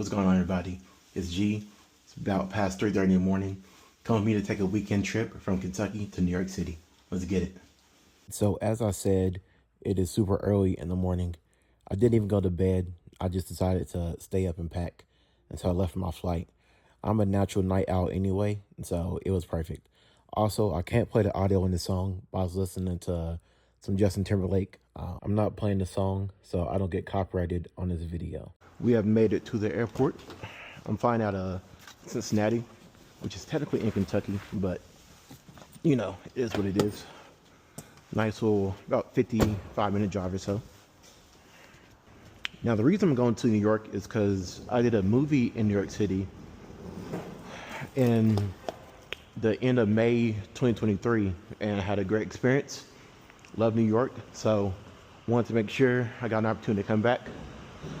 What's going on, everybody? It's G. It's about past 3:30 in the morning. Come with me to take a weekend trip from Kentucky to New York City. Let's get it. So, as I said, it is super early in the morning. I didn't even go to bed. I just decided to stay up and pack until I left for my flight. I'm a natural night owl anyway, so it was perfect. Also, I can't play the audio in the song, but I was listening to some Justin Timberlake. I'm not playing the song, so I don't get copyrighted on this video. We have made it to the airport. I'm flying out of Cincinnati, which is technically in Kentucky, but you know, it is what it is. Nice little, about 55-minute drive or so. Now, the reason I'm going to New York is because I did a movie in New York City in the end of May 2023, and I had a great experience. Love New York, so wanted to make sure I got an opportunity to come back.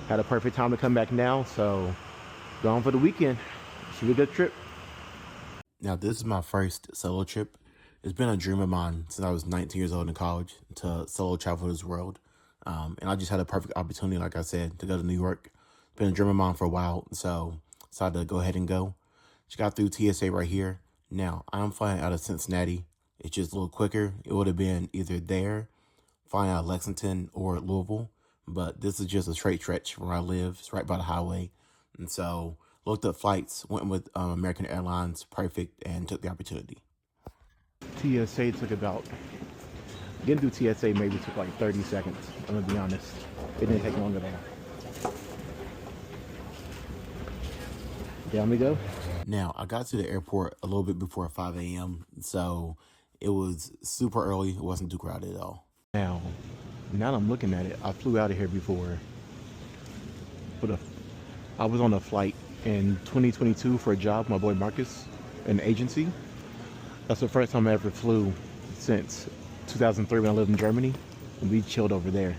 Had a perfect time to come back now, so going for the weekend. Should be a good trip. Now, this is my first solo trip. It's been a dream of mine since I was 19 years old in college to solo travel this world. And I just had a perfect opportunity, like I said, to go to New York. It's been a dream of mine for a while, so decided to go ahead and go. Just got through TSA right here. Now, I'm flying out of Cincinnati. It's just a little quicker. It would have been either there, flying out of Lexington, or Louisville. But this is just a straight stretch where I live. It's right by the highway. And so looked up flights, went with American Airlines, perfect, and took the opportunity. TSA took about, getting through TSA maybe took like 30 seconds. I'm going to be honest. It didn't take long at all. Down we go. Now, I got to the airport a little bit before 5 a.m., so it was super early. It wasn't too crowded at all. Now that I'm looking at it, I flew out of here before. I was on a flight in 2022 for a job, my boy Marcus, an agency. That's the first time I ever flew since 2003 when I lived in Germany, and we chilled over there.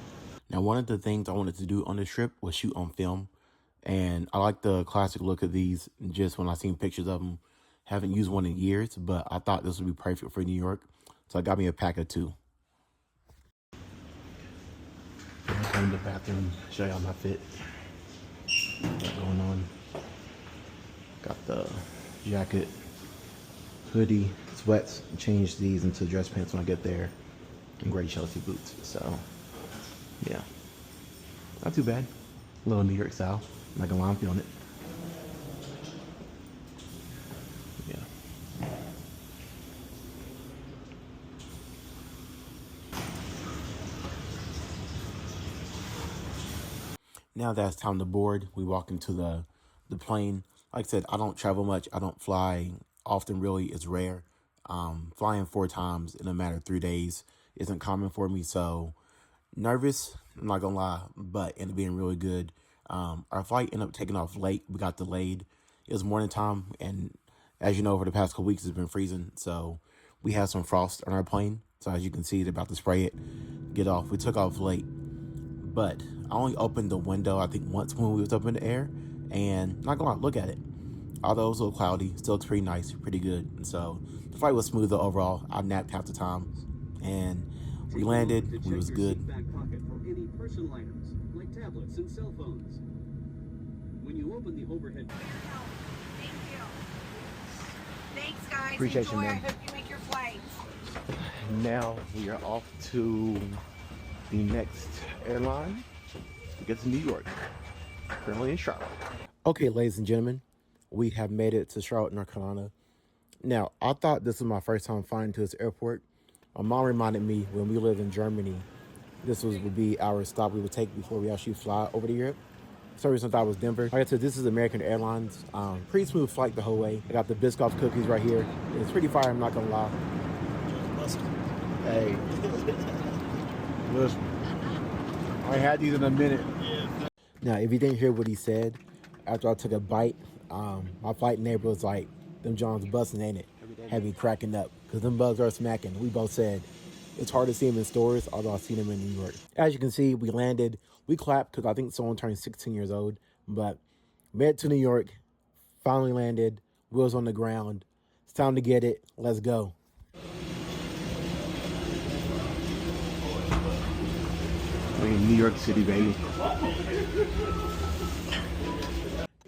Now, one of the things I wanted to do on this trip was shoot on film, and I like the classic look of these just when I seen pictures of them. Haven't used one in years, but I thought this would be perfect for New York, so I got me a pack of two. I'll come to the bathroom, show y'all my fit. What's going on? Got the jacket, hoodie, sweats. Change these into dress pants when I get there, and gray Chelsea boots. So, yeah, not too bad. A little New York style. I'm not gonna lie, I'm feeling it. Yeah. Now that it's time to board, we walk into the plane. Like I said, I don't travel much. I don't fly often, really. It's rare. Flying 4 times in a matter of 3 days isn't common for me, so nervous, I'm not gonna lie, but ended up being really good. Our flight ended up taking off late. We got delayed. It was morning time, and as you know, over the past couple weeks, it's been freezing, so we had some frost on our plane. So as you can see, they're about to spray it. Get off. We took off late, but I only opened the window, I think, once when we was up in the air, and not gonna lie, look at it. Although it was a little cloudy, still looks pretty nice, pretty good. And so the flight was smoother overall. I napped half the time, and we landed. We was good. Back pocket for any personal items like tablets and cell phones. When you open the overhead. Thank you. Thanks, guys. Appreciate Enjoy. you, man. I hope you make your flights. Now we are off to the next airline to get to New York. Currently in Charlotte. Okay, ladies and gentlemen, we have made it to Charlotte, North Carolina. Now, I thought this was my first time flying to this airport. My mom reminded me when we lived in Germany, would be our stop we would take before we actually fly over to Europe. For some reason I thought it was Denver. Like I said, this is American Airlines. Pretty smooth flight the whole way. I got the Biscoff cookies right here. It's pretty fire, I'm not gonna lie. Hey. Listen, I ain't had these in a minute. Now, if you didn't hear what he said, after I took a bite, my flight neighbor was like, them Johns busting, ain't it? Had me cracking up, because them bugs are smacking. We both said, it's hard to see them in stores, although I've seen them in New York. As you can see, we landed. We clapped because I think someone turned 16 years old, but made it to New York, finally landed, wheels on the ground. It's time to get it. Let's go. We're in New York City, baby.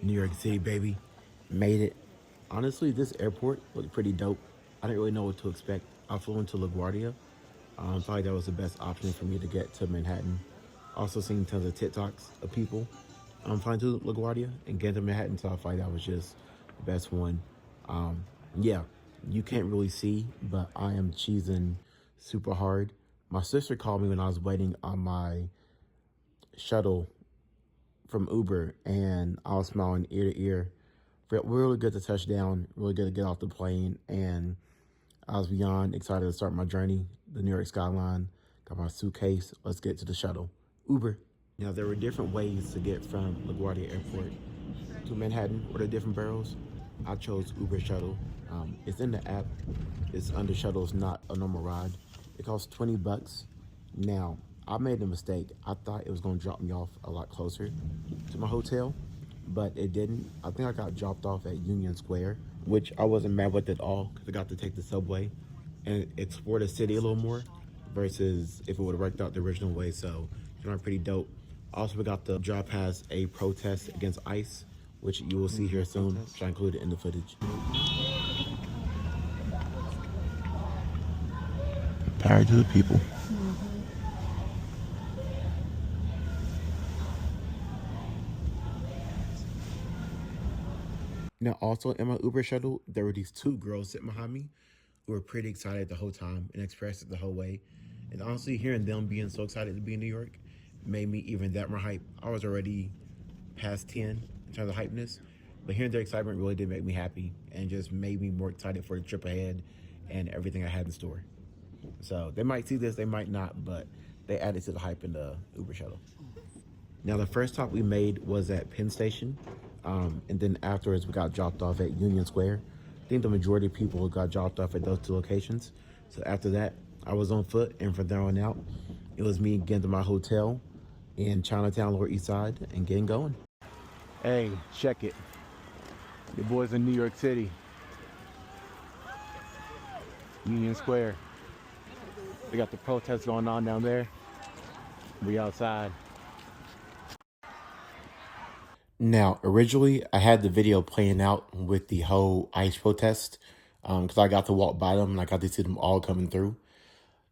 New New York City, baby. Made it. Honestly, this airport looked pretty dope. I didn't really know what to expect. I flew into LaGuardia. Felt like that was the best option for me to get to Manhattan. Also seen tons of TikToks of people flying to LaGuardia and getting to Manhattan, so I felt like that was just the best one. Yeah, you can't really see, but I am cheesing super hard. My sister called me when I was waiting on my shuttle from Uber, and I was smiling ear to ear. Felt really good to touch down, really good to get off the plane, and I was beyond excited to start my journey. The New York skyline, got my suitcase. Let's get to the shuttle. Uber. Now, there were different ways to get from LaGuardia Airport to Manhattan, or the different boroughs. I chose Uber Shuttle. It's in the app. It's under shuttle. It's not a normal ride. It costs $20. Now, I made a mistake. I thought it was going to drop me off a lot closer to my hotel, but it didn't. I think I got dropped off at Union Square, which I wasn't mad with at all because I got to take the subway and explore the city a little more versus if it would have worked out the original way. So, pretty dope. Also, we got to drive past a protest against ICE, which you will see here soon, which I included in the footage. Power to the people. Now, also in my Uber shuttle, there were these two girls sitting behind me who were pretty excited the whole time and expressed it the whole way. And honestly, hearing them being so excited to be in New York made me even that more hype. I was already past 10 in terms of hypeness, but hearing their excitement really did make me happy and just made me more excited for the trip ahead and everything I had in store. So they might see this, they might not, but they added to the hype in the Uber shuttle. Now, the first stop we made was at Penn Station, and then afterwards we got dropped off at Union Square. I think the majority of people got dropped off at those two locations. So after that, I was on foot, and from there on out, it was me getting to my hotel in Chinatown, Lower East Side, and getting going. Hey, check it. Your boys in New York City. Union Square. We got the protests going on down there. We outside. Now, originally, I had the video playing out with the whole ICE protest because I got to walk by them and I got to see them all coming through.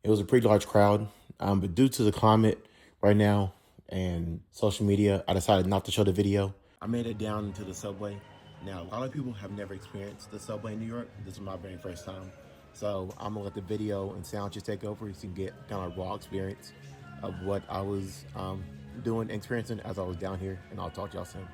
It was a pretty large crowd, but due to the climate right now and social media, I decided not to show the video. I made it down into the subway. Now, a lot of people have never experienced the subway in New York. This is my very first time. So I'm gonna let the video and sound just take over so you can get kind of a raw experience of what I was doing, experiencing as I was down here, and I'll talk to y'all soon.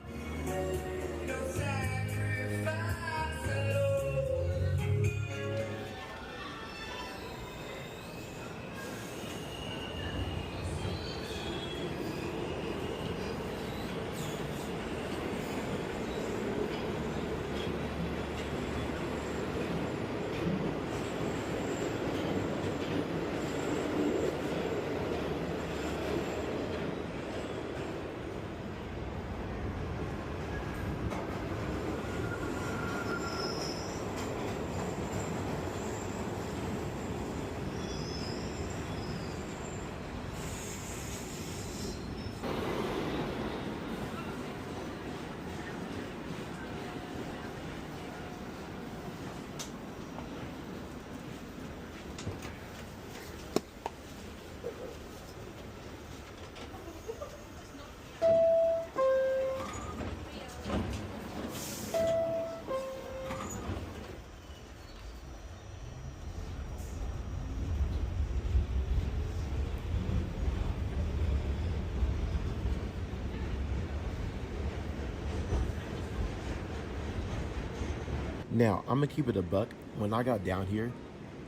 Now, I'm gonna keep it a buck. When I got down here,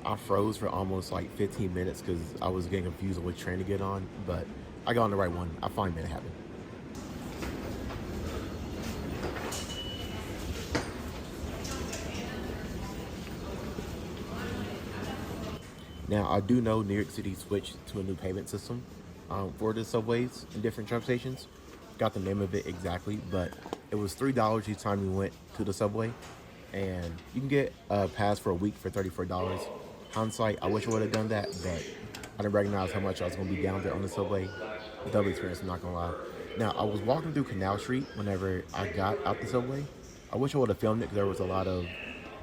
I froze for almost like 15 minutes because I was getting confused on which train to get on, but I got on the right one. I finally made it happen. Now, I do know New York City switched to a new payment system for the subways and different tram stations. Got the name of it exactly, but it was $3 each time you went to the subway. And you can get a pass for a week for $34. Hindsight, I wish I would have done that, but I didn't recognize how much I was going to be down there on the subway. Double experience, I'm not going to lie. Now, I was walking through Canal Street whenever I got out the subway. I wish I would have filmed it because there was a lot of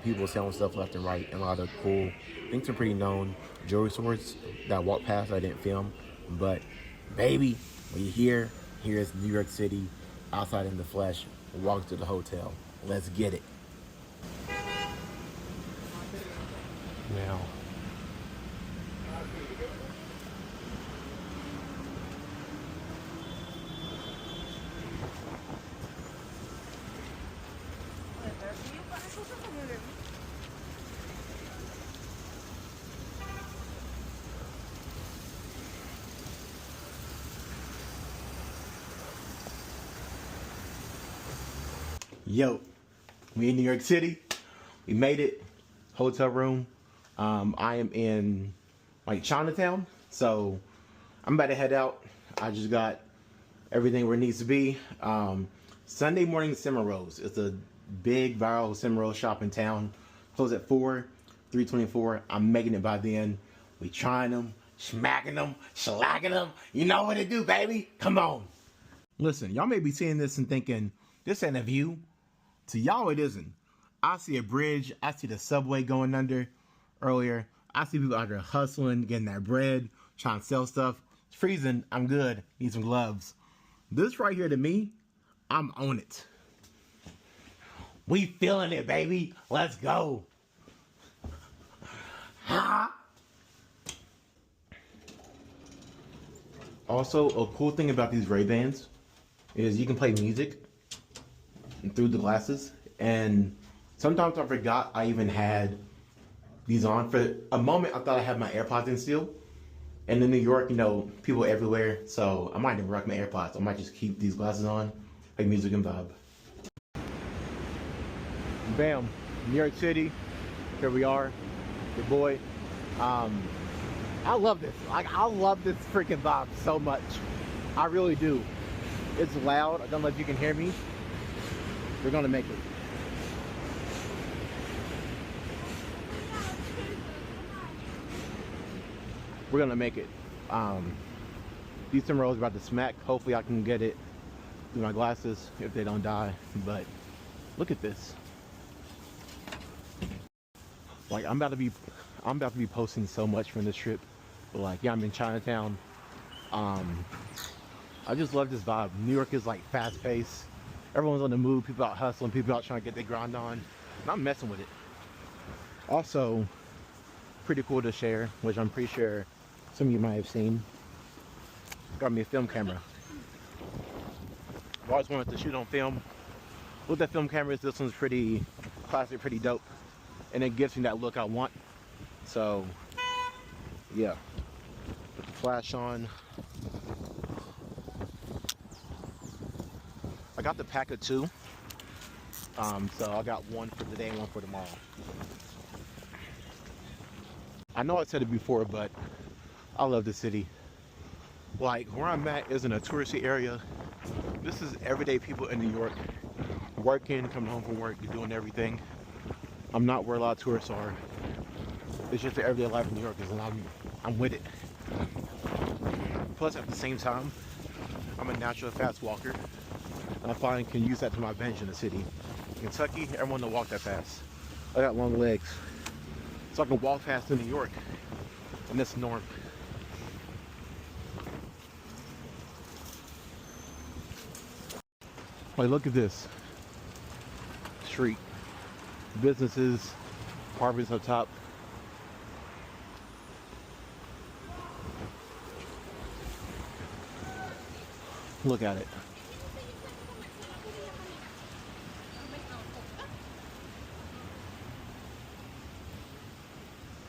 people selling stuff left and right and a lot of cool, I think some pretty known jewelry stores that I walked past I didn't film. But, baby, when you're here, here's New York City, outside in the flesh, walking to the hotel. Let's get it. Now, yo, we in New York City. We made it. Hotel room. I am in like Chinatown, so I'm about to head out. I just got everything where it needs to be. Sunday morning Cinnamon Rolls. It's a big viral cinnamon roll shop in town. Close at 4, 3:24. I'm making it by then. We trying them, smacking them, shellacking them. You know what to do, baby. Come on. Listen, y'all may be seeing this and thinking, this ain't a view. To y'all, it isn't. I see a bridge. I see the subway going under earlier. I see people out there hustling, getting that bread, trying to sell stuff. It's freezing. I'm good. Need some gloves. This right here to me, I'm on it. We feeling it, baby. Let's go. Ha! Also, a cool thing about these Ray-Bans is you can play music through the glasses, and sometimes I forgot I even had these on. For a moment, I thought I had my AirPods in still. And in New York, you know, people everywhere, so I might even rock my AirPods. I might just keep these glasses on, like music and vibe. Bam, New York City. Here we are, your boy. I love this. Like, I love this freaking vibe so much. I really do. It's loud. I don't know if you can hear me. We're gonna make it. We're gonna make it. These cinnamon rolls are about to smack. Hopefully I can get it through my glasses if they don't die. But look at this. Like, I'm about to be posting so much from this trip. But like, yeah, I'm in Chinatown. I just love this vibe. New York is like fast paced. Everyone's on the move. People out hustling. People out trying to get their grind on. And I'm messing with it. Also, pretty cool to share, which I'm pretty sure some of you might have seen. Got me a film camera. I've always wanted to shoot on film. With the film cameras, this one's pretty classic, pretty dope. And it gives me that look I want. So, yeah. Put the flash on. I got the pack of 2. So I got one for today and one for tomorrow. I know I said it before, but I love the city. Like, where I'm at isn't a touristy area. This is everyday people in New York, working, coming home from work, doing everything. I'm not where a lot of tourists are. It's just the everyday life in New York, and I'm with it. Plus, at the same time, I'm a natural fast walker, and I finally can use that to my advantage in the city. In Kentucky, everyone don't walk that fast. I got long legs, so I can walk fast in New York, and that's the norm. Like, look at this street. Businesses, apartments up top. Look at it.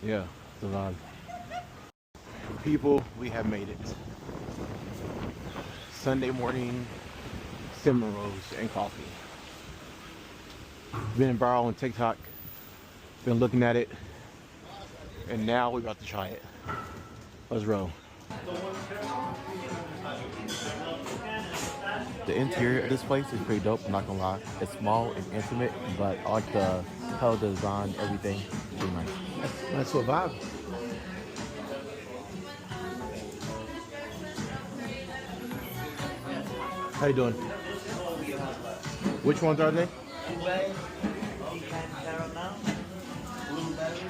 Yeah, it's a vibe. People, we have made it. Sunday morning, cinnamon rolls and coffee. Been viral on TikTok. Been looking at it. And now we're about to try it. Let's roll. The interior of this place is pretty dope, I'm not gonna lie. It's small and intimate, but I like the color design, everything. Pretty nice. That's what vibe. How you doing? Which ones are they? Blueberry, pecan caramel, blueberry,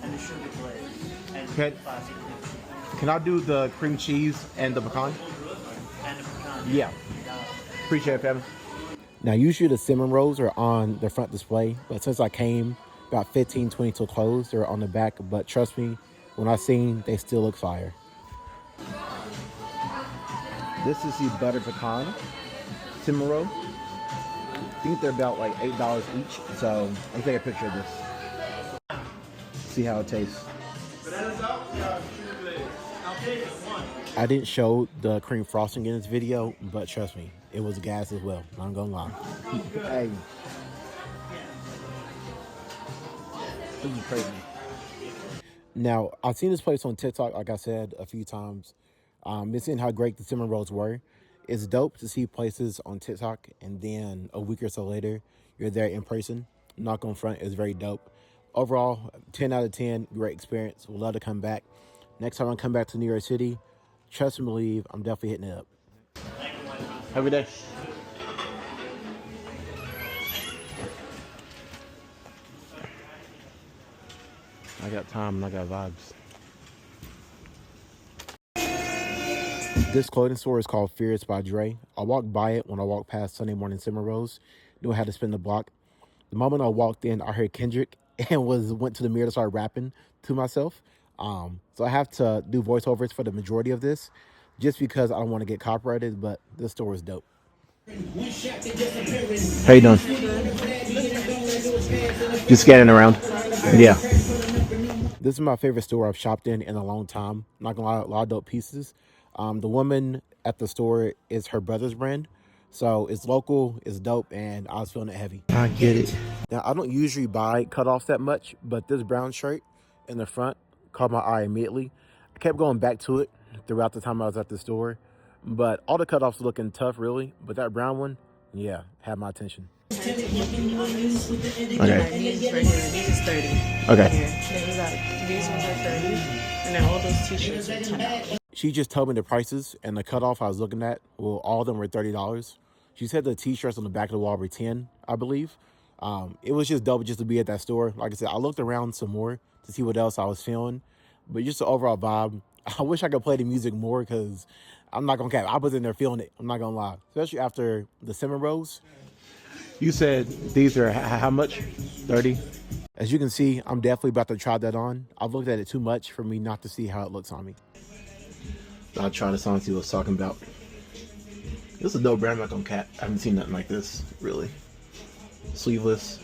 and the sugar glaze. And Okay. classic cream cheese. Can I do the cream cheese and the pecan? And the pecan. Yeah. Appreciate it, family. Now, usually the cinnamon rolls are on the front display, but since I came about 15, 20 till close, they're on the back. But trust me, when I seen, they still look fire. This is the butter pecan cinnamon roll. I think they're about like $8 each. So I'm taking a picture of this. See how it tastes. I didn't show the cream frosting in this video, but trust me, it was gas as well. Not gonna lie. Hey, this is crazy. Now, I've seen this place on TikTok, like I said, a few times. Been seeing how great the cinnamon rolls were. It's dope to see places on TikTok and then a week or so later, you're there in person. Knock on front is very dope. Overall, 10 out of 10, great experience. Would love to come back. Next time I come back to New York City, trust and believe, I'm definitely hitting it up. Have a good day. I got time and I got vibes. This clothing store is called Fierce by Dre. I walked by it when I walked past Sunday Morning Cinnamon Rolls. Knew I had to spin the block. The moment I walked in, I heard Kendrick and went to the mirror to start rapping to myself. So I have to do voiceovers for the majority of this, just because I don't want to get copyrighted. But this store is dope. How you doing? Just scanning around. Yeah. This is my favorite store I've shopped in a long time. Not gonna lie, a lot of dope pieces. The woman at the store is her brother's brand. So it's local, it's dope, and I was feeling it heavy. I get it. Now, I don't usually buy cutoffs that much, but this brown shirt in the front caught my eye immediately. I kept going back to it throughout the time I was at the store. But all the cutoffs are looking tough, really. But that brown one, yeah, had my attention. Okay. These right here, these is 30. Okay. These ones are 30. And then all those t-shirts are $10. She just told me the prices, and the cutoff I was looking at, well, all of them were $30. She said the t-shirts on the back of the wall were 10, I believe. It was just dope just to be at that store. Like I said, I looked around some more to see what else I was feeling. But just the overall vibe, I wish I could play the music more because I'm not going to cap. I was in there feeling it. I'm not going to lie. Especially after the cinnamon rolls. You said these are how much? 30? As you can see, I'm definitely about to try that on. I've looked at it too much for me not to see how it looks on me. I'll try this on, see what I was talking about. This is a dope brand, I'm not gonna cap. I haven't seen nothing like this, really. Sleeveless.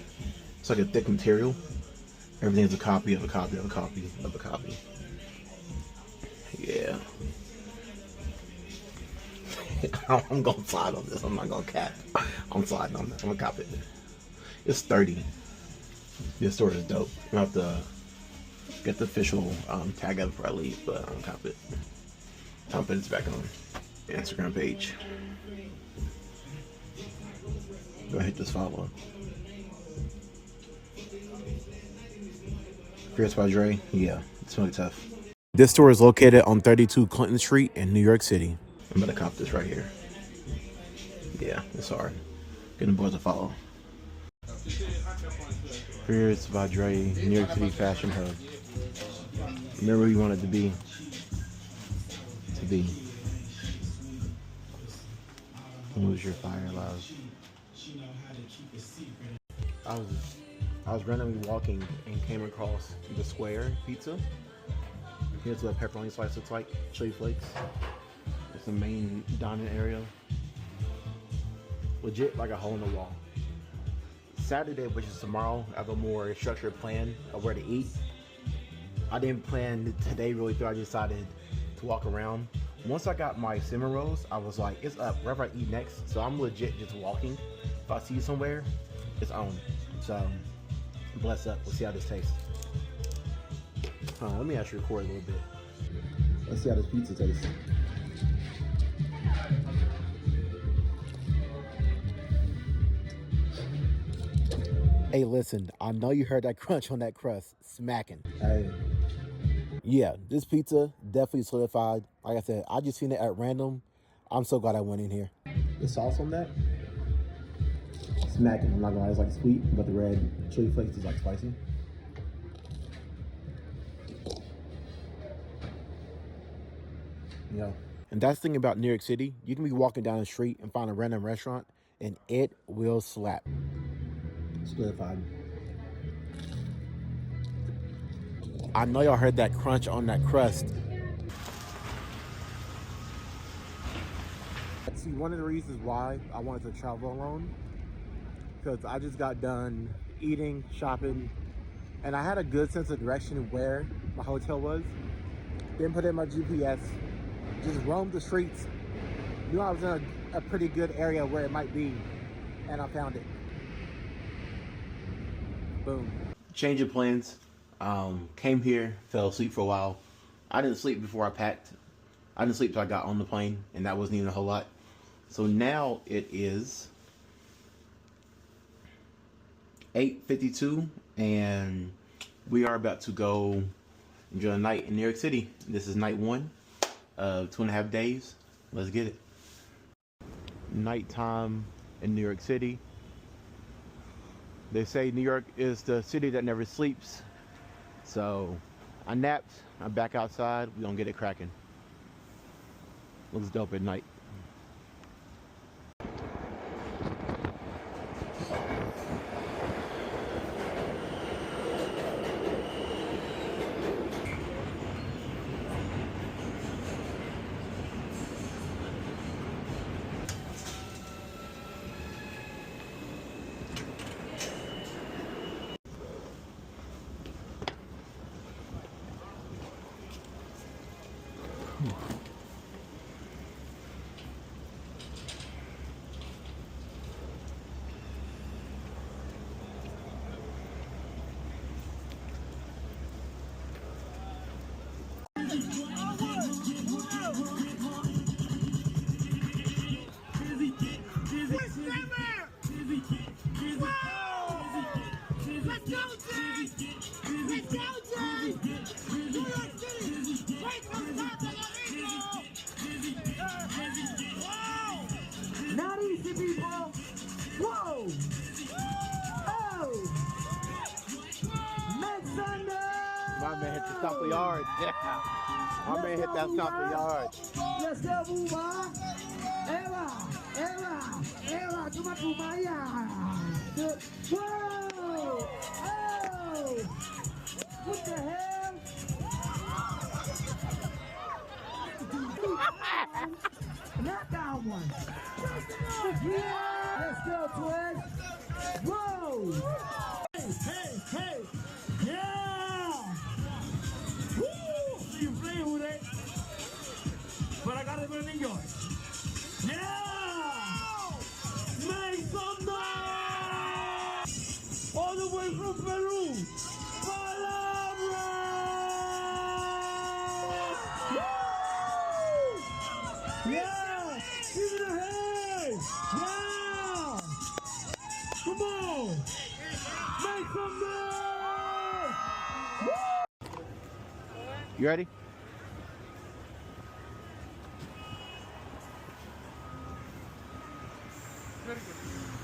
It's like a thick material. Everything's a copy of a copy of a copy of a copy. Yeah. I'm gonna slide on this. I'm not gonna cap. I'm sliding on that. I'm gonna cop it. It's 30. This store is dope. I'm gonna have to get the official tag up before I leave, but I'm gonna cop it. I'll put this back on the Instagram page. Go ahead, just follow. Fierce by Dre, yeah, it's really tough. This store is located on 32 Clinton Street in New York City. I'm gonna cop this right here. Yeah, it's hard. Getting boys to follow. Fierce by Dre, New York City Fashion Hub. Remember who you wanted to be. Lose your fire, love. I was randomly walking and came across the Square Pizza. Here's what a pepperoni slice looks like. Chili flakes. It's the main dining area. Legit like a hole in the wall. Saturday, which is tomorrow, I have a more structured plan of where to eat. I didn't plan today really through. I decided to walk around. Once I got my cinnamon rolls, I was like, it's up wherever I eat next. So I'm legit just walking. If I see somewhere, it's on. So bless up. We'll see how this tastes. Let me actually record a little bit. Let's see how this pizza tastes. Hey, listen, I know you heard that crunch on that crust. Smacking. Hey. Yeah, this pizza definitely solidified. Like I said, I just seen it at random. I'm so glad I went in here. The sauce on that, smacking. I'm not gonna lie, it's like sweet, but the red chili flakes is like spicy. Yeah. And that's the thing about New York City. You can be walking down the street and find a random restaurant and it will slap. Solidified. I know y'all heard that crunch on that crust. See, one of the reasons why I wanted to travel alone, because I just got done eating, shopping, and I had a good sense of direction where my hotel was. Didn't put in my GPS, just roamed the streets. Knew I was in a pretty good area where it might be, and I found it. Boom. Change of plans. Came here, fell asleep for a while. I didn't sleep before I packed. I didn't sleep till I got on the plane, and that wasn't even a whole lot. So now it is 8:52, and we are about to go enjoy a night in New York City. This is night 1 of 2.5 days. Let's get it. Nighttime in New York City. They say New York is the city that never sleeps. So I napped. I'm back outside. We're gonna get it cracking. Looks dope at night. Not easy, people. Whoa! Oh! Make thunder! My man hit the top of the yard. Yeah. My man hit that top of the yard. Let's go, Booba! Eva! Eva! Eva! Come on, Booba! Whoa! Oh! What the hell? Not that one. Yeah! Let's go, twins. Whoa! Hey, hey, hey! Yeah! Woo! You play with it, but I got it in English. Yeah! Make some noise! All the way from Peru. Palabra! Yeah! Give it a hand! Yeah! Come on! Make some noise! You ready?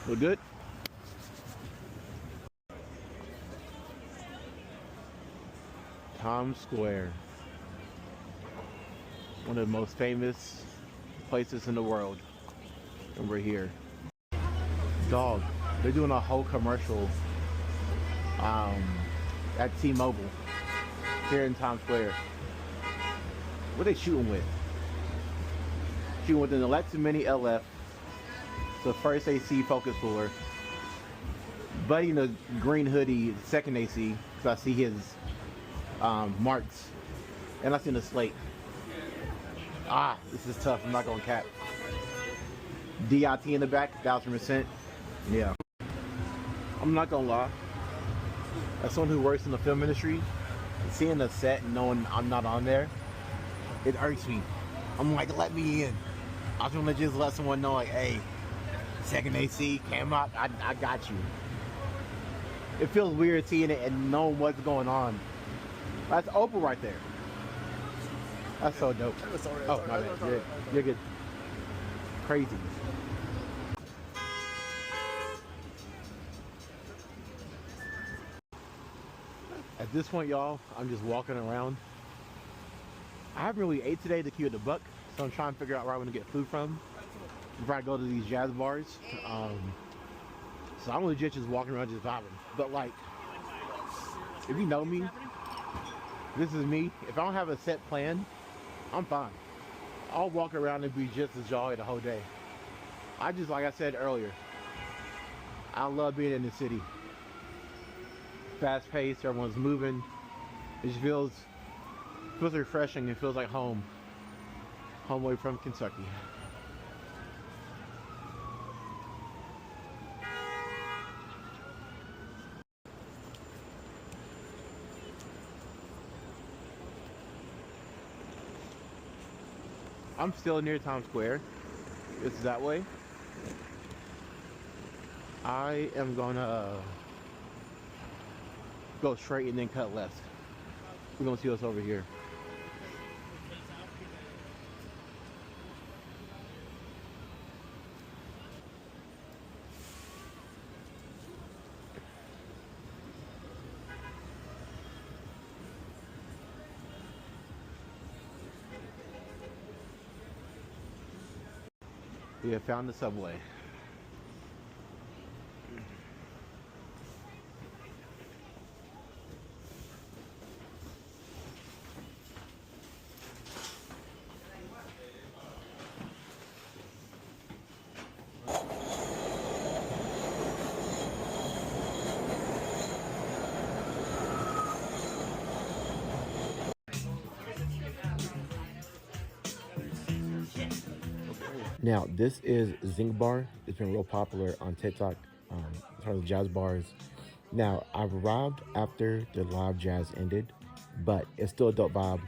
Look good? Times Square. One of the most famous places in the world. And we're here. Dog, they're doing a whole commercial at T-Mobile here in Times Square. What are they shooting with? Shooting with an Alexa Mini LF. The first AC focus puller. Buddy in the green hoodie, second AC, because I see his marks. And I see the slate. This is tough. I'm not going to cap. DIT in the back, 1000%. Yeah. I'm not going to lie. As someone who works in the film industry, seeing the set and knowing I'm not on there, it irks me. I'm like, let me in. I just want to just let someone know, like, hey, second AC came out, I got you. It feels weird seeing it and knowing what's going on. That's Opal right there. That's so dope. Oh, my bad. You're good. Crazy. At this point, y'all, I'm just walking around. I haven't really ate today to keep it a buck, so I'm trying to figure out where I'm gonna get food from before I go to these jazz bars. So I'm legit just walking around just vibing. But like, if you know me, this is me. If I don't have a set plan, I'm fine. I'll walk around and be just as jolly the whole day. I just, like I said earlier, I love being in the city. Fast paced, everyone's moving. It just feels refreshing. It feels like home. Home away from Kentucky. I'm still near Times Square. It's that way. I am gonna go straight and then cut left. We're gonna see what's over here. We have found the subway. Now, this is Zing Bar. It's been real popular on TikTok, as far as jazz bars. Now, I've arrived after the live jazz ended, but it's still a dope vibe.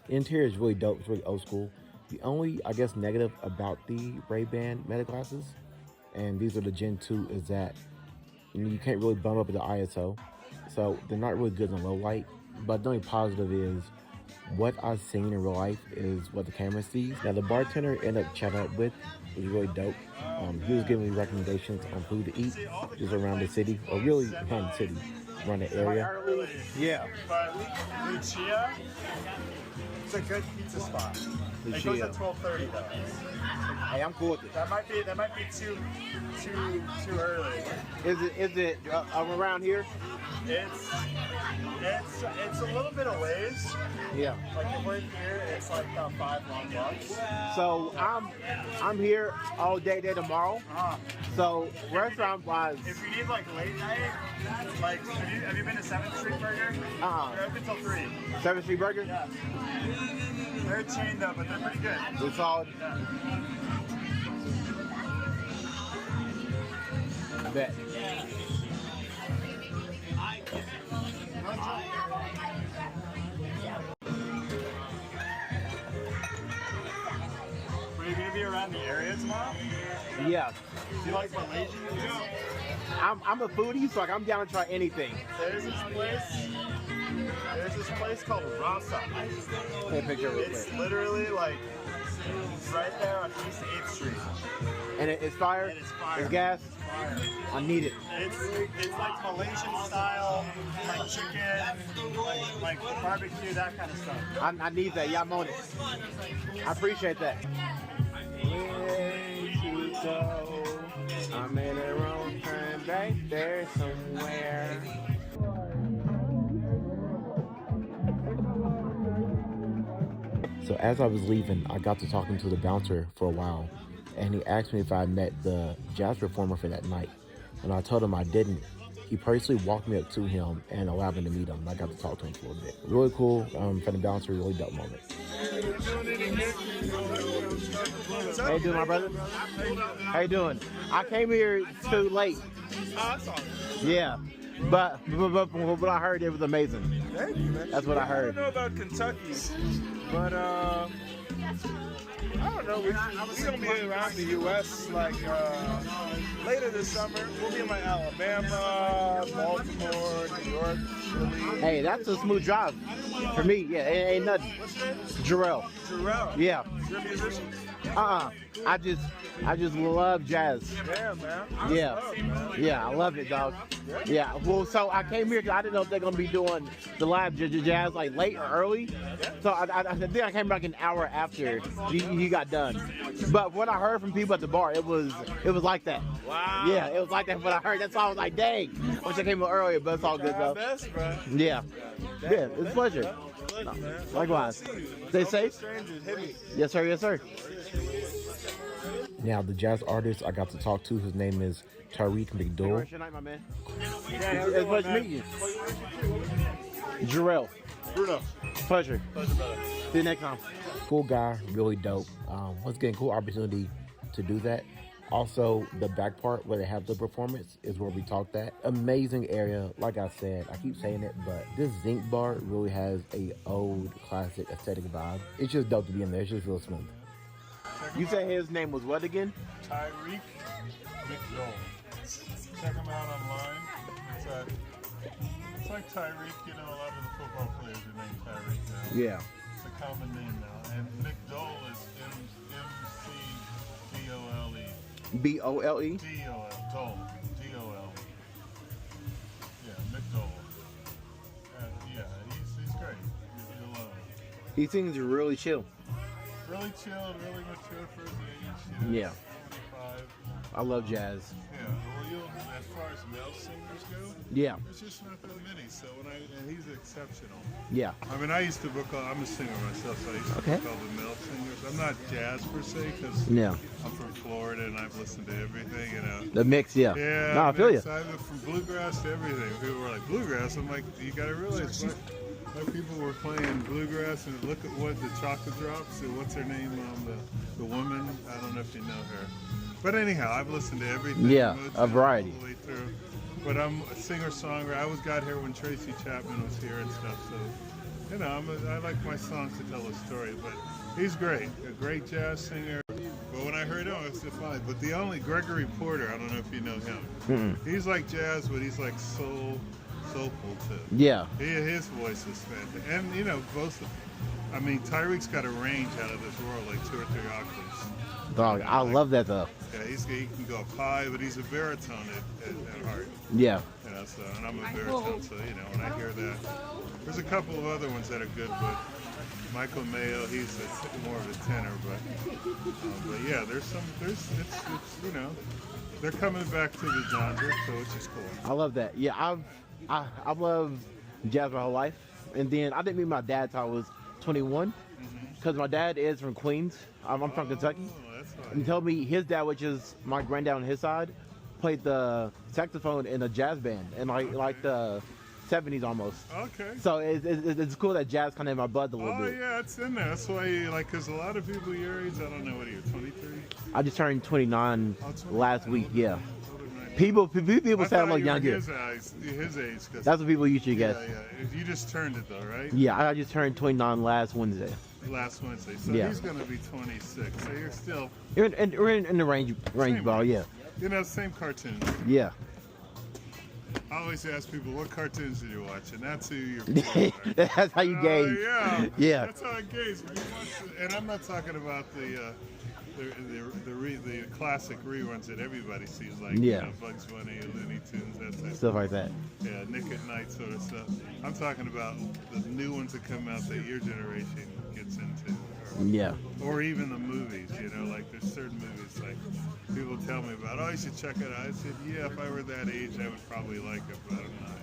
The interior is really dope. It's really old school. The only, I guess, negative about the Ray-Ban Meta glasses, and these are the Gen 2, is that you can't really bump up the ISO. So they're not really good in low light. But the only positive is what I've seen in real life is what the camera sees. Now, the bartender I ended up chatting up with was really dope. He was giving me recommendations on food to eat just around the city, or really around the city, around the area. Yeah. But Lucia, it's a good pizza spot. It goes Lucia. at 12:30 though. Hey, I'm cool with it. That might be too early. Is it around here? It's a little bit of ways. Yeah. Like if we're here, it's like about $5 long bucks. So I'm here all day tomorrow. So restaurant wise, If you need like late night, like have you been to 7th Street Burger? They're open till 3. 7th Street Burger. Yeah. They're a chain though, but they're pretty good. It's solid. I bet. Are you gonna be around the area tomorrow? Yeah. Do you like Malaysian food? I'm a foodie, so like I'm down to try anything. There's this place called Rasa. Take a picture real It's quick. literally like right there on East 8th Street. And it's fire. And it's fire. It's gas. Fire. I need it. It's like Malaysian style, like chicken, like barbecue, that kind of stuff. I need that. Yeah, I'm on it. I appreciate that. Where to go? I'm in a wrong turn back there somewhere. So as I was leaving, I got to talking to the bouncer for a while, and he asked me if I met the jazz performer for that night. And I told him I didn't. He personally walked me up to him and allowed me to meet him. And I got to talk to him for a bit. Really cool from the bouncer, really dope moment. How you doing, my brother? How you doing? I came here too late. That's all. Yeah, but what I heard, it was amazing. Thank you, man. That's what I I heard. don't know about Kentucky, but I don't know. We're gonna be around the U.S. like later this summer. We'll be in like Alabama, Baltimore, New York, Philly. Hey, that's a smooth drive for me. Yeah, it ain't nothing. What's your name? Jarrell. Jarrell. Yeah. You're a musician? I just love jazz. Yeah, man. Yeah, Oh, man. yeah, I love it, dog. Yeah, well, so I came here because I didn't know if they're gonna be doing the live jazz like late or early. So I think I came back an hour after you got done. But what I heard from people at the bar, it was like that. Wow. Yeah, it was like that. What I heard, that's why I was like, dang. I wish I came a little earlier, but it's all good though. Best, bro. Yeah, yeah, it's a pleasure. Likewise. Stay safe. Strangers, hit me. Yes, sir. Yes, sir. Now, the jazz artist I got to talk to, his name is Tariq McDowell. What's your name, my man? It's pleasure to meet you. Jarrell. Bruno. Pleasure. Pleasure, brother. See you next time. Cool guy, really dope. Once again, cool opportunity to do that. Also, the back part where they have the performance is where we talked at. Amazing area. Like I said, I keep saying it, but this Zinc bar really has a old classic aesthetic vibe. It's just dope to be in there. It's just real smooth. You said his name was what again? Tariq McDowell. Check him out online. It's like Tyreek, you know, a lot of the football players are named Tyreek now. Yeah. It's a common name now. And McDowell is M-C-D-O-L-E. B-O-L-E? D-O-L. Dole. D-O-L. Yeah, McDowell. Yeah, he's great. You'll love him. He seems really chill. Really chilled, really mature for his age. You know, Yeah. 25. I love jazz. Yeah, well, as far as male singers go, Yeah. there's just not that many. So and he's exceptional. Yeah. I mean, I used to book. I'm a singer myself, so I used to book all the male singers. I'm not jazz per se because Yeah. I'm from Florida and I've listened to everything. You know. The mix, yeah. Yeah. No, I feel you. I've been from bluegrass to everything. People were like bluegrass. I'm like, you got to realize what people were playing bluegrass and look at what the Chocolate Drops and what's her name, the woman. I don't know if you know her. But anyhow, I've listened to everything. Yeah, Motown a variety. all the way through. But I'm a singer-songwriter. I got here when Tracy Chapman was here and stuff. So, you know, I like my songs to tell a story. But he's great, a great jazz singer. But when I heard him, I was fine. But the only Gregory Porter, I don't know if you know him. He's like jazz, but he's like soulful too. Yeah. His voice is fantastic. And, you know, I mean, Tyreek's got a range out of this world, like 2 or 3 octaves. Dog, I love that though. Yeah, he can go up high, but he's a baritone at heart. Yeah. You know, so, and I'm a baritone, so, you know, when I hear that. There's a couple of other ones that are good, but Michael Mayo, he's more of a tenor, but yeah, it's you know, they're coming back to the genre, so which is cool. I love that. Yeah, I've loved jazz my whole life, and then I didn't meet my dad till I was 21, because my dad is from Queens. I'm from Kentucky. Oh, that's And he told me his dad, which is my granddad on his side, played the saxophone in a jazz band in like the 70s almost. Okay. So it's cool that jazz kind of in my blood a little Oh bit. yeah, it's in there. That's why, because a lot of people your age, I don't know, what are you, 23? I just turned 29 Oh, 29. last week. Yeah. Older than I am. People I say I'm thought like you were younger. his age. 'Cause- That's what people usually yeah, guess. yeah. You just turned it though, right? Yeah, I just turned 29 last Wednesday. Last Wednesday. So Yeah. he's going to be 26. So you're still, We're in the range Same ball. range. Yeah. you know, same cartoon. Yeah. I always ask people, what cartoons did you watch? And that's who you're for. That's how you gauge. Yeah. Yeah. That's how I gauge. And I'm not talking about the classic reruns that everybody sees, like Yeah. you know, Bugs Bunny, Looney Tunes, that type of Stuff like that. Yeah, Nick at Night sort of stuff. I'm talking about the new ones that come out that your generation gets into. Yeah. Or even the movies, you know, like there's certain movies like people tell me about, oh, you should check it out. I said, yeah, if I were that age, I would probably like it, but I'm not.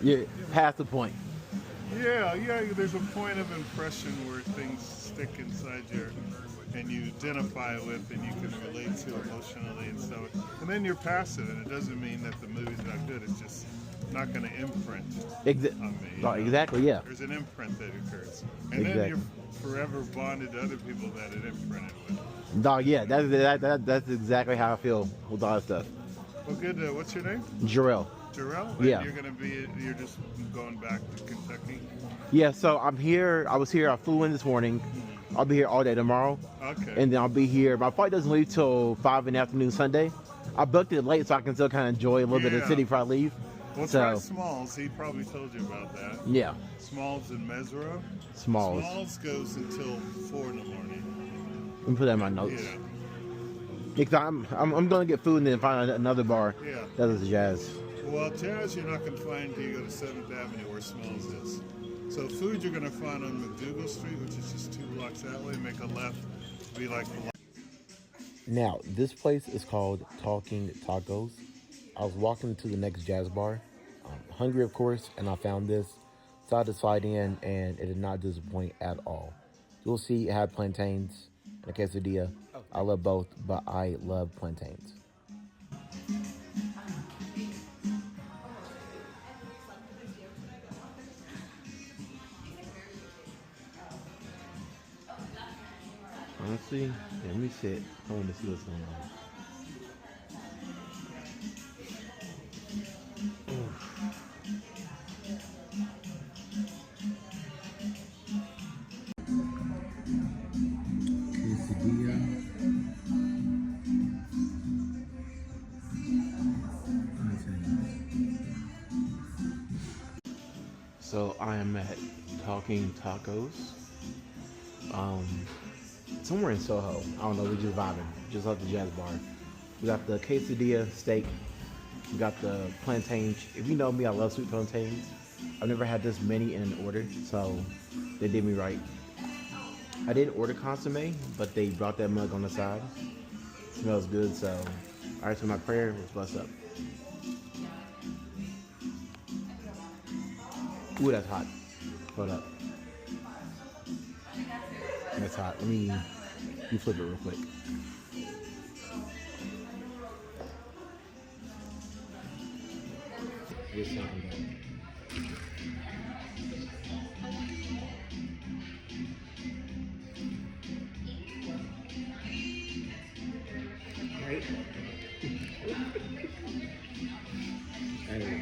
Yeah. Past the point. Yeah, there's a point of impression where things stick inside and you identify with and you can relate to emotionally and so, and then you're past it, and it doesn't mean that the movie's not good, it's just not going to imprint on me. You know? Exactly. Yeah. There's an imprint that occurs. And then Exactly. you're forever bonded to other people that it imprinted with. Dog. Yeah. That's exactly how I feel with all that stuff. Well, good. What's your name? Jarrell. Jarrell? Yeah. And you're just going back to Kentucky? Yeah. So I'm here. I was here. I flew in this morning. I'll be here all day tomorrow. Okay. And then I'll be here. My flight doesn't leave till 5 in the afternoon Sunday. I booked it late so I can still kind of enjoy a little bit of the Yeah. city before I leave. Well, try Smalls. He probably told you about that. Yeah. Smalls in Mesro. Smalls. Smalls goes until 4 in the morning. Let me put that in my notes. Yeah. Because I'm gonna get food and then find another bar Yeah. that is jazz. Well, jazz you're not going to find until you go to 7th Avenue where Smells is. So food you're going to find on McDougal Street, which is just 2 blocks that way. Make a left, be like the Now, this place is called Talking Tacos. I was walking to the next jazz bar, hungry of course, and I found this. Decided to slide in, and it did not disappoint at all. You'll see it had plantains and a quesadilla. I love both, but I love plantains. Honestly, let me sit. I want to see what's going on. Quesadilla. So I am at Talking Tacos. Somewhere in Soho. I don't know, we just vibing. Just left the jazz bar. We got the quesadilla steak. We got the plantains. If you know me, I love sweet plantains. I've never had this many in an order, so they did me right. I didn't order consomme, but they brought that mug on the side. Smells good, so alright, so my prayer was blessed up. Ooh, that's hot. Hold up. That's hot. Let me flip it real quick. Just something about it. Right? Anyway.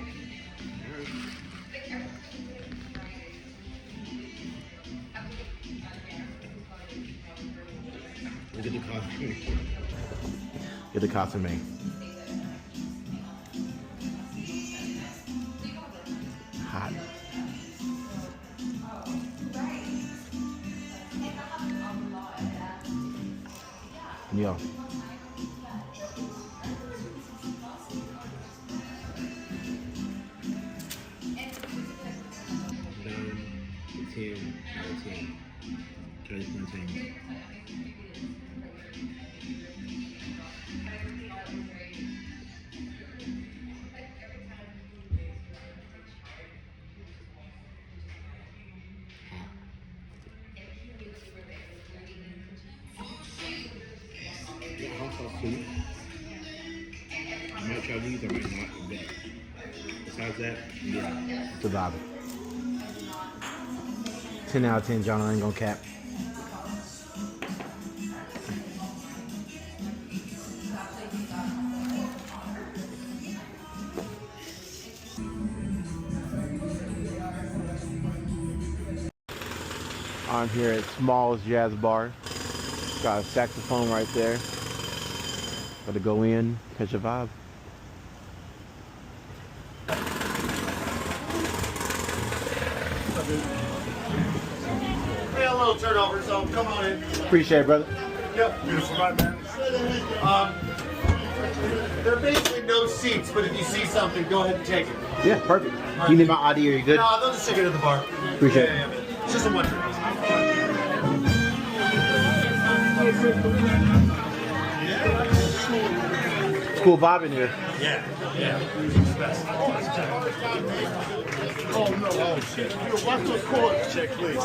Look at the costume. Get the consomme. Hot. Yo. Down 10 out of 10. Try this plantain. Hot sauce too. I might try these, I might not, but besides that, yeah. It's a vibe. 10 out of 10, John, I ain't gonna cap. I'm here at Smalls Jazz Bar. Got a saxophone right there. Gotta go in, catch a vibe. Hey, a little turnover, so come on in. Appreciate it, brother. Yep, beautiful, right, man. There are basically no seats, but if you see something, go ahead and take it. Yeah, perfect. You need my ID, are you good? No, they'll just take it at the bar. Appreciate it. Yeah. It's just a one drink. It's cool vibe in here. Yeah, yeah. It's the best. Oh no! Oh shit! Watch those cords. Check, please.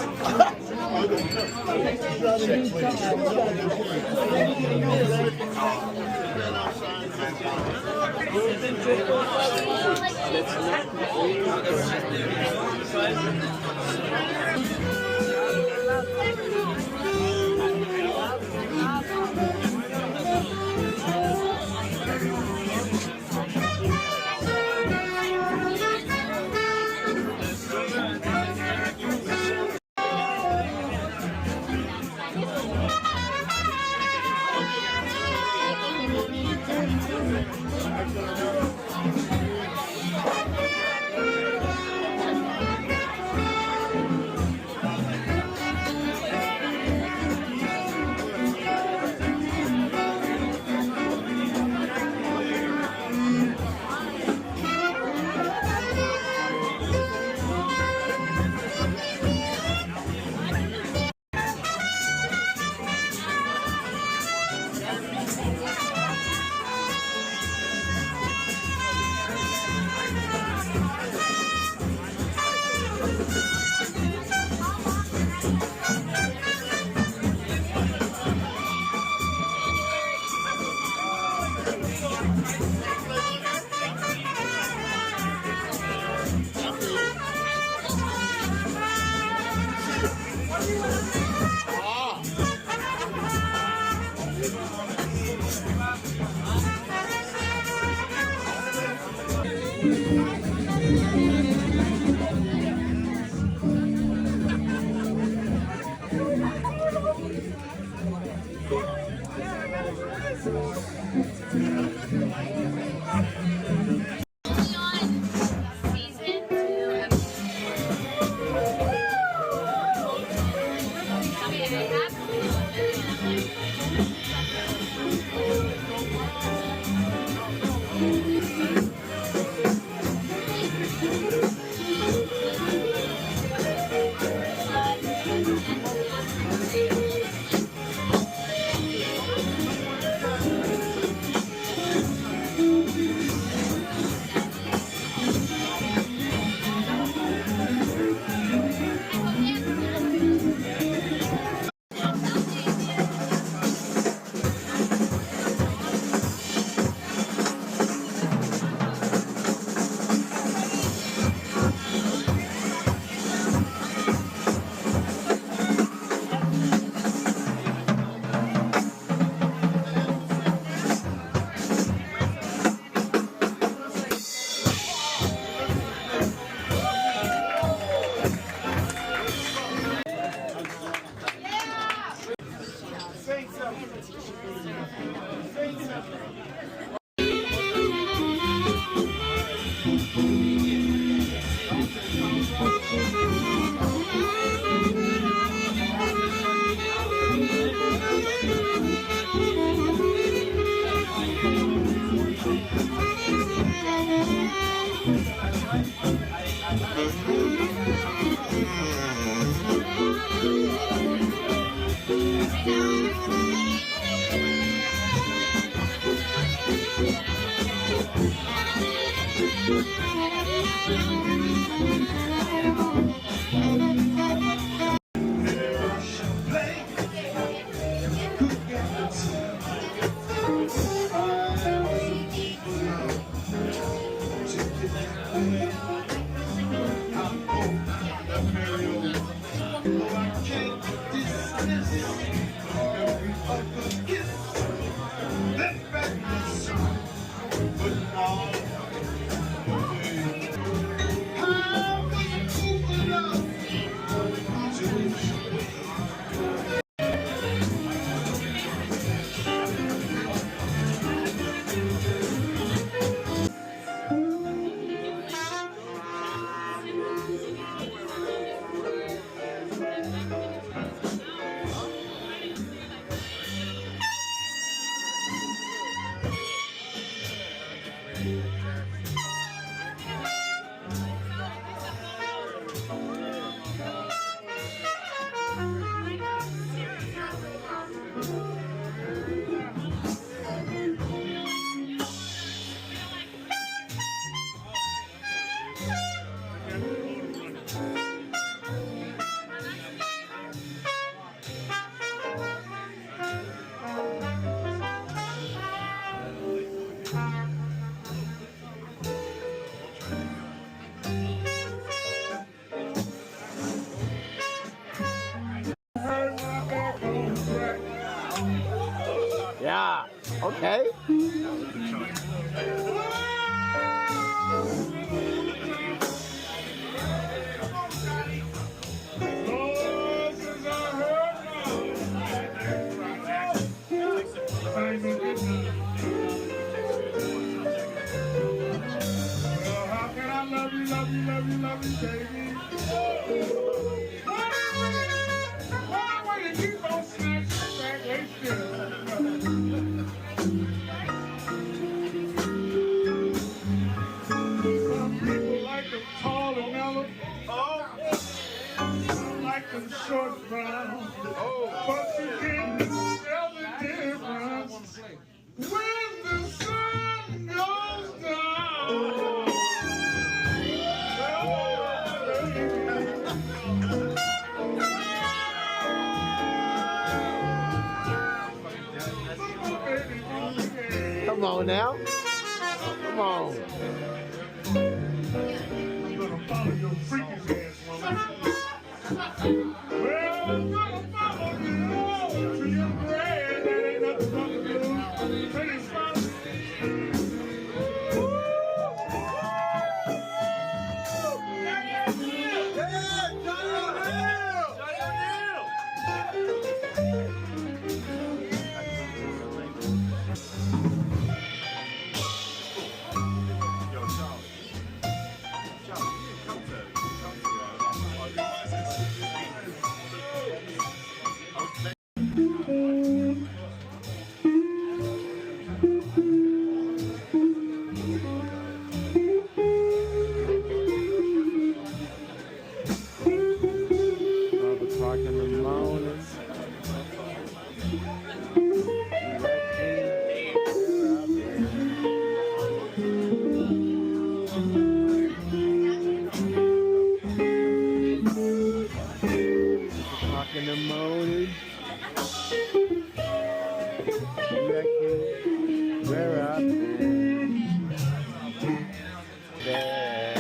Yeah. Okay. How can I love you, love you, love you, love you, baby? Why you keep on snatching back wasting? Some people like them tall and mellow. Some like them short and brown. But you can't tell the difference when the sun goes down. Come on now. Come on. I'm gonna follow your freakish ass, woman. Well, I'm gonna follow you to your grave. That ain't nothing but the blues. Pretty fun. Rock in the morning. Where I've been. There.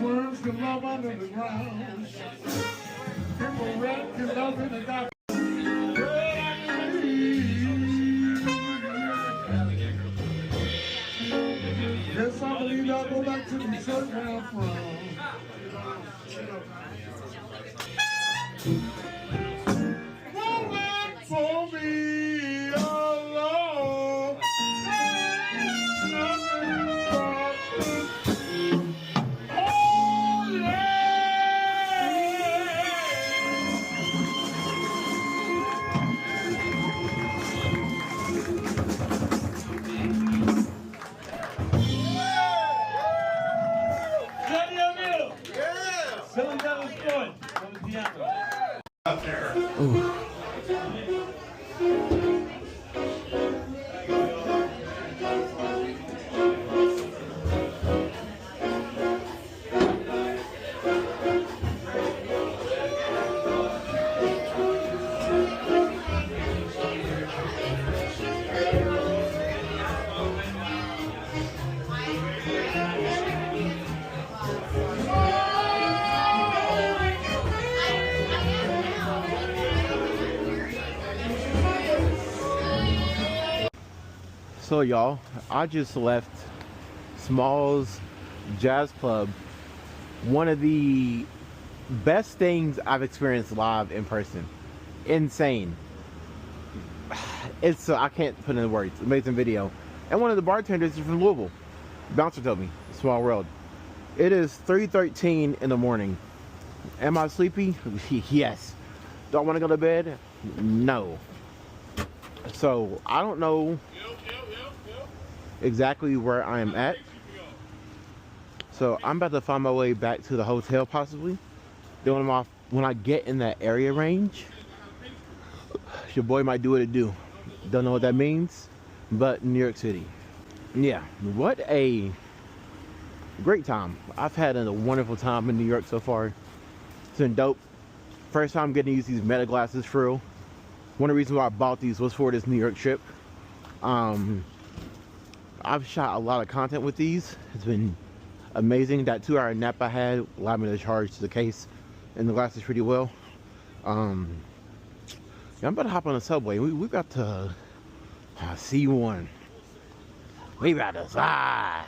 Worms can love under the ground. People red can love in the dark. Yes, I believe I'll go back to the church where I'm from. Woman for me alone. Oh, yeah. So y'all, I just left Smalls Jazz Club. One of the best things I've experienced live in person. Insane. It's I can't put in words. Amazing video. And one of the bartenders is from Louisville. Bouncer told me. Small world. It is 3:13 in the morning. Am I sleepy? Yes. Do I want to go to bed? No. So I don't know exactly where I am at. So I'm about to find my way back to the hotel possibly. Then when I get in that area range, your boy might do what it do. Don't know what that means, but New York City. Yeah, what a great time. I've had a wonderful time in New York so far. It's been dope. First time getting to use these Meta glasses for real. One of the reasons why I bought these was for this New York trip. I've shot a lot of content with these. It's been amazing. That 2-hour nap I had allowed me to charge the case and the glasses pretty well. Yeah, I'm about to hop on the subway. We got to C1. We about to fly.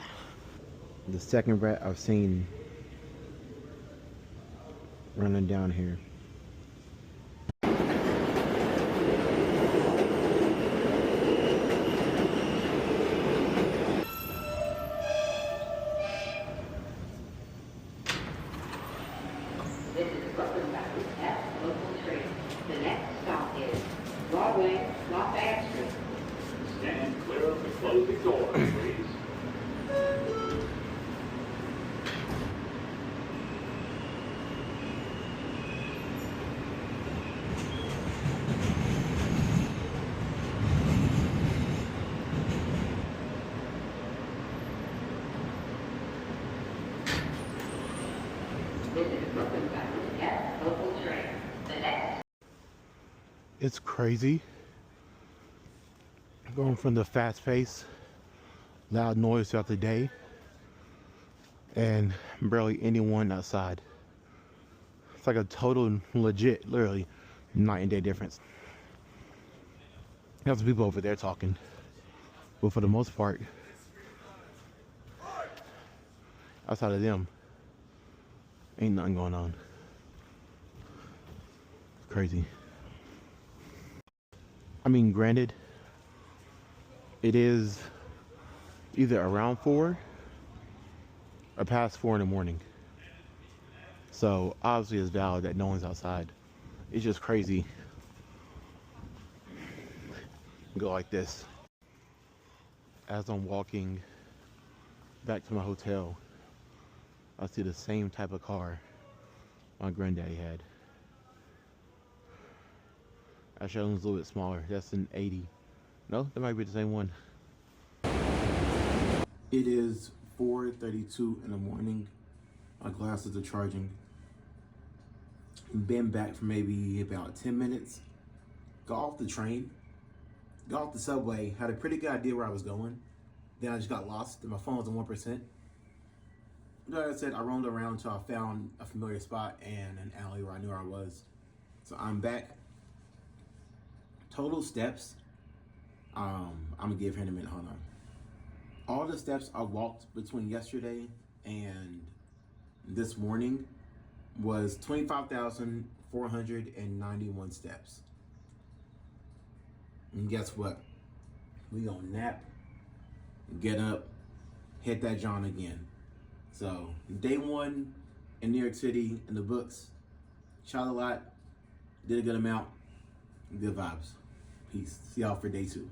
The second rat I've seen running down here. This is Brooklyn Buses at local train. The next stop is Broadway, Lafayette Street. Stand clear of the closing door, please. This is Brooklyn Buses at local train. The next. It's crazy. Going from the fast pace, loud noise throughout the day, and barely anyone outside. It's like a total, legit, literally, night and day difference. There's some people over there talking, but for the most part, outside of them, ain't nothing going on. Crazy. I mean, granted, it is either around 4 or past 4 in the morning. So obviously it's valid that no one's outside. It's just crazy. Go like this. As I'm walking back to my hotel, I see the same type of car my granddaddy had. Actually, one's a little bit smaller. That's an 80. No, that might be the same one. It is 4:32 in the morning. My glasses are charging. Been back for maybe about 10 minutes. Got off the train. Got off the subway. Had a pretty good idea where I was going. Then I just got lost and my phone was on 1%. Like I said, I roamed around until I found a familiar spot and an alley where I knew where I was. So I'm back. Total steps. I'm gonna give him a minute, hold on. All the steps I walked between yesterday and this morning was 25,491 steps. And guess what? We gonna nap, get up, hit that John again. So day 1 in New York City in the books, shot a lot, did a good amount, good vibes. Peace. See y'all for day 2.